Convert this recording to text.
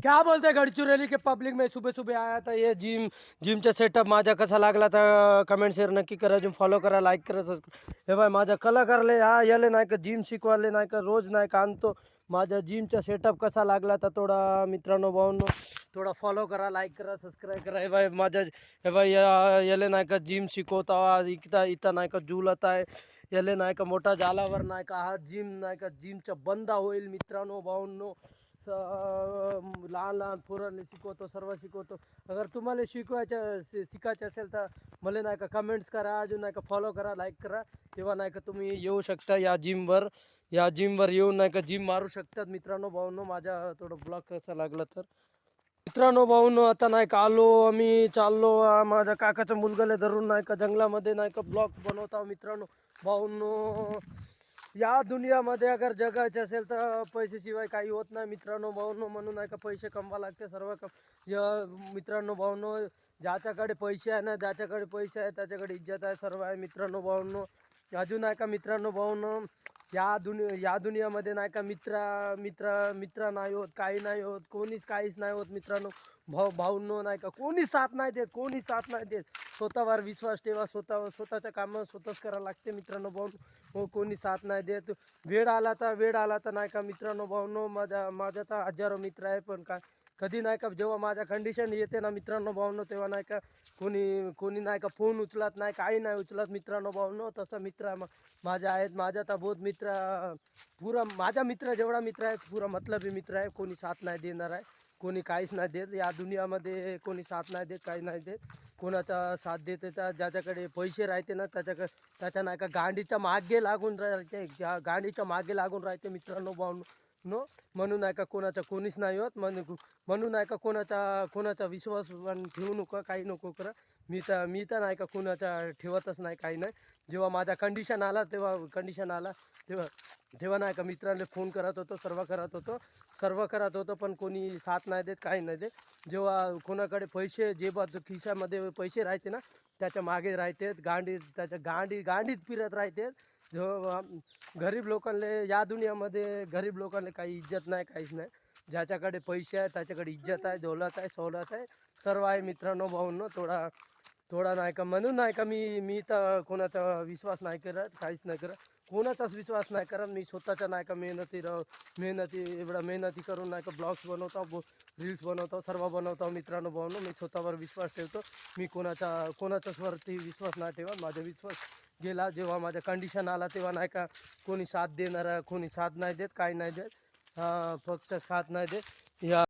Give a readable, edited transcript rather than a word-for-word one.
क्या बोलते हैं गडचिरोली के पब्लिक में सुबह सुबह आया था ये जिमचा सेटअप माझ्या कसा लागला तर कमेंट शेअर नक्की करा जिम फॉलो करा लाईक करा सबस्क्राईब हे बाय माझ्या कलाकारले हा याले नाही का जिम शिकवाले नाही का रोज नाही का आणतो माझ्या जिमचा सेटअप कसा लागला तर थोडा मित्रांनो भाऊंनो थोडा फॉलो करा लाईक करा सबस्क्राईब करा हे बाय माझ्या हे बाय याले नाही का जिम शिकवता इथं इथं नाही का झुलत आहे याले नाही का मोठा झाल्यावर नाही का हा जिम नाही का जिमचा बंद होईल मित्रांनो भाऊंनो लहान लहान पोरांनी शिकवतो सर्व शिकवतो अगर तुम्हाला शिकायचं असेल तर मला नाही का कमेंट्स करा अजून नाही का फॉलो करा लाईक करा तेव्हा नाही का तुम्ही येऊ शकता या जिमवर येऊन नाही का जिम मारू शकतात मित्रांनो भाऊंनो माझ्या थोडं ब्लॉग कसा लागला तर मित्रांनो भाऊंनो आता नाही का आलो आम्ही चाललो माझ्या काकाच्या मुलगाला धरून नाही का जंगलामध्ये नाही का ब्लॉग बनवता मित्रांनो भाऊंनो या दुनियामध्ये अगर जगायचे असेल तर पैशाशिवाय काही होत नाही मित्रांनो भाऊंनो म्हणून नाही का पैसे कमवा लागते सर्व या मित्रांनो भाऊंनो ज्याच्याकडे पैसे आहे ना ज्याच्याकडे पैसे आहे त्याच्याकडे इज्जत आहे सर्व आहे मित्रांनो भाऊंनो अजून नाही का मित्रांनो भाऊंनो या दुनियामध्ये नाही का मित्र नाही होत काही नाही होत कोणीच काहीच नाही होत मित्रांनो भाऊंनो नाही का कोणी साथ नाही देत स्वतःवर विश्वास ठेवा स्वतःच्या कामं स्वतःच करावं लागते मित्रांनो भाऊ कोणी साथ नाही देत वेळ आला तर नाही का मित्रांनो भाऊंनो माझ्या तर हजारो मित्र आहे पण काय कधी नाही का जेव्हा माझ्या कंडिशन येते ना मित्रांनो भाऊंनो तेव्हा नाही का कोणी नाही का फोन उचलत नाही काही नाही उचलत मित्रांनो भाऊंनो तसं मित्र माझ्या आहेत माझ्या तर बहुत मित्र पुरा माझा मित्र जेवढा मित्र आहे पुरा मतलबी मित्र आहे कोणी साथ नाही देणार आहे कोणी काहीच नाही देत या दुनियामध्ये कोणी साथ नाही देत काही नाही देत कोणाचा साथ देते तर ज्याच्याकडे पैसे राहते ना त्याच्या नाही का गांडीच्या मागे लागून राहते मित्रांनो भाऊंनो म्हणून नाही का कोणीच नाही होत म्हणून नाही का कोणाचा विश्वास ठेवू नको काही नको करा मी तर नाही का कोणाचा ठेवतच नाही काही नाही जेव्हा माझा कंडिशन आला तेव्हा नाही का मित्रांना फोन करत होतो सर्व करत होतो पण कोणी साथ नाही देत काही नाही देत जेव्हा कोणाकडे पैसे जेबात खिशामध्ये पैसे राहते ना त्याच्या मागे राहते गांडीत फिरत राहते जेव्हा गरीब लोकांना या दुनियामध्ये गरीब लोकांना काही इज्जत नाही काहीच नाही ज्याच्याकडे पैसे आहे त्याच्याकडे इज्जत आहे दौलत आहे सवलत आहे सर्व आहे मित्रांनो भाऊंनो थोडा नाही का म्हणून नाही का मी तर कोणाचा विश्वास नाही करत काहीच नाही करत कोणाचाच विश्वास नाही करत मी स्वतःच्या नाही का मेहनती करून नाही का ब्लॉग्स बनवतो रील्स बनवतो सर्व बनवतो मित्रांनो भाऊंनो मी स्वतःवर विश्वास ठेवतो मी कोणाचाच वरती विश्वास नाही ठेवत माझा विश्वास गेला जेव्हा माझ्या कंडिशन आला तेव्हा नाही का कोणी साथ देणार कोणी साथ नाही देत काही नाही देत फक्त साथ नाही देत या